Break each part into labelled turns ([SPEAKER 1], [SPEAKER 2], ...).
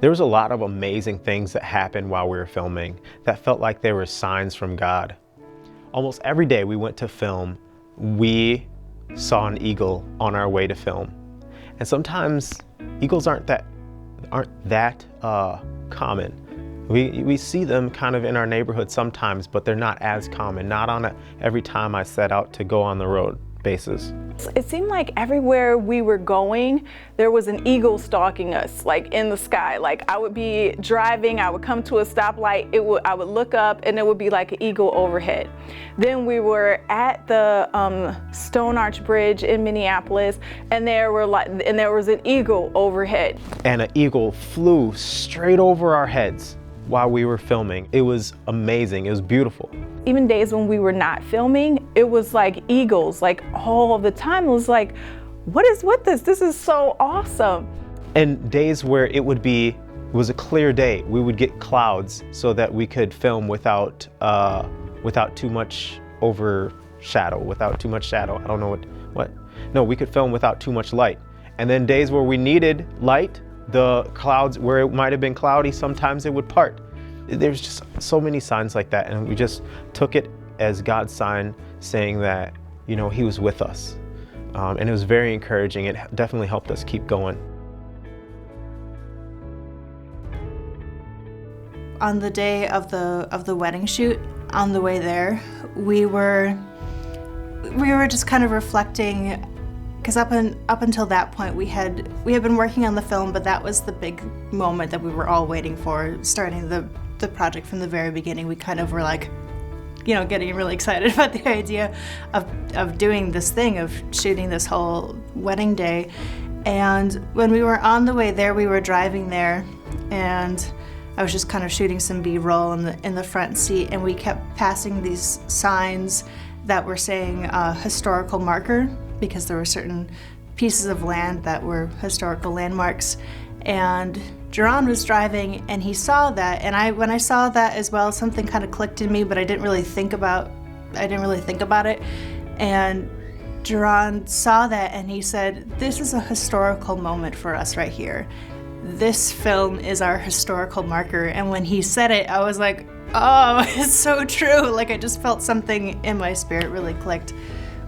[SPEAKER 1] There was a lot of amazing things that happened while we were filming that felt like they were signs from God. Almost every day we went to film, we saw an eagle on our way to film. And sometimes eagles aren't that common. We see them kind of in our neighborhood sometimes, but they're not as common, not on a every time I set out to go on the road basis.
[SPEAKER 2] It seemed like everywhere we were going, there was an eagle stalking us, like in the sky. Like I would be driving, I would come to a stoplight, I would look up and there would be like an eagle overhead. Then we were at the Stone Arch Bridge in Minneapolis, and there was an eagle overhead.
[SPEAKER 1] And an eagle flew straight over our heads while we were filming. It was amazing, it was beautiful.
[SPEAKER 2] Even days when we were not filming, it was like eagles, like all the time. It was like, what is with this? This is so awesome.
[SPEAKER 1] And days where it was a clear day, we would get clouds so that we could film without too much overshadow, without too much shadow. I don't know what. No, we could film without too much light. And then days where we needed light, the clouds, where it might have been cloudy, sometimes it would part. There's just so many signs like that, and we just took it as God's sign saying that, you know, He was with us. And it was very encouraging. It definitely helped us keep going.
[SPEAKER 3] On the day of the wedding shoot, on the way there, we were just kind of reflecting, because up until that point we had been working on the film, but that was the big moment that we were all waiting for, starting the project from the very beginning. We kind of were like, you know, getting really excited about the idea of doing this thing, of shooting this whole wedding day. And when we were on the way there, we were driving there, and I was just kind of shooting some B-roll in the front seat, and we kept passing these signs that were saying historical marker, because there were certain pieces of land that were historical landmarks. And Joron was driving and he saw that, and when I saw that as well, something kind of clicked in me, but I didn't really think about it. And Joron saw that and he said, "This is a historical moment for us right here. This film is our historical marker." And when he said it, I was like, oh, it's so true. Like, I just felt something in my spirit really clicked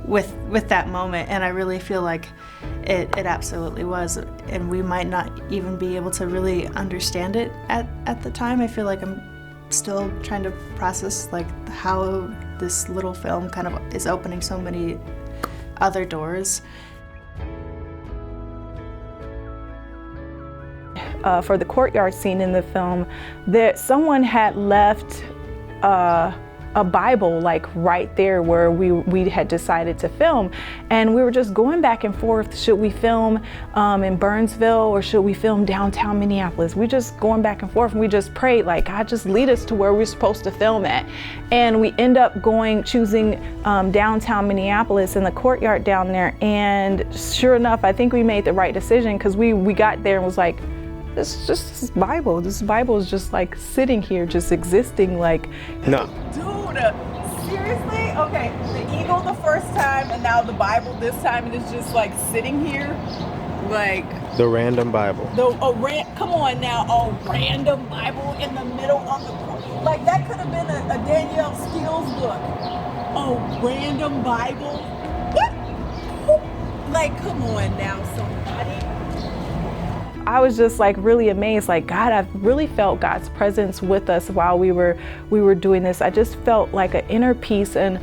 [SPEAKER 3] with that moment, and I really feel like it absolutely was. And we might not even be able to really understand it at the time. I feel like I'm still trying to process like how this little film kind of is opening so many other doors.
[SPEAKER 2] For the courtyard scene in the film, someone had left a Bible like right there where we had decided to film, and we were just going back and forth. Should we film in Burnsville or should we film downtown Minneapolis? We just going back and forth, and we just prayed like, God, just lead us to where we're supposed to film at. And we end up choosing downtown Minneapolis in the courtyard down there. And sure enough, I think we made the right decision, because we got there and was like, this Bible is just like sitting here, just existing, like.
[SPEAKER 1] No.
[SPEAKER 4] Dude, seriously? Okay, the eagle the first time and now the Bible this time, and it's just like sitting here, like.
[SPEAKER 1] The random Bible.
[SPEAKER 4] Come on now, a random Bible in the middle of the, like that could have been a Danielle Steele's book. A random Bible? What? Like, come on now, somebody.
[SPEAKER 2] I was just like really amazed, like, God, I've really felt God's presence with us while we were doing this. I just felt like an inner peace and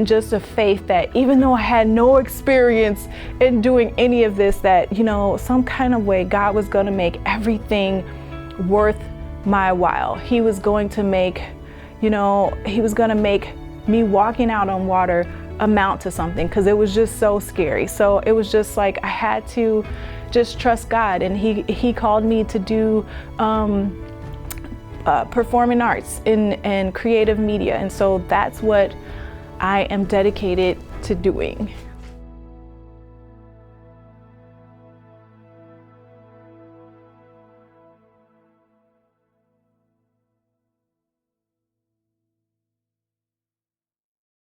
[SPEAKER 2] just a faith that even though I had no experience in doing any of this, that, you know, some kind of way God was going to make everything worth my while. He was going to make, me walking out on water amount to something, because it was just so scary. So it was just like I had to just trust God, and he called me to do performing arts and creative media, and so that's what I am dedicated to doing.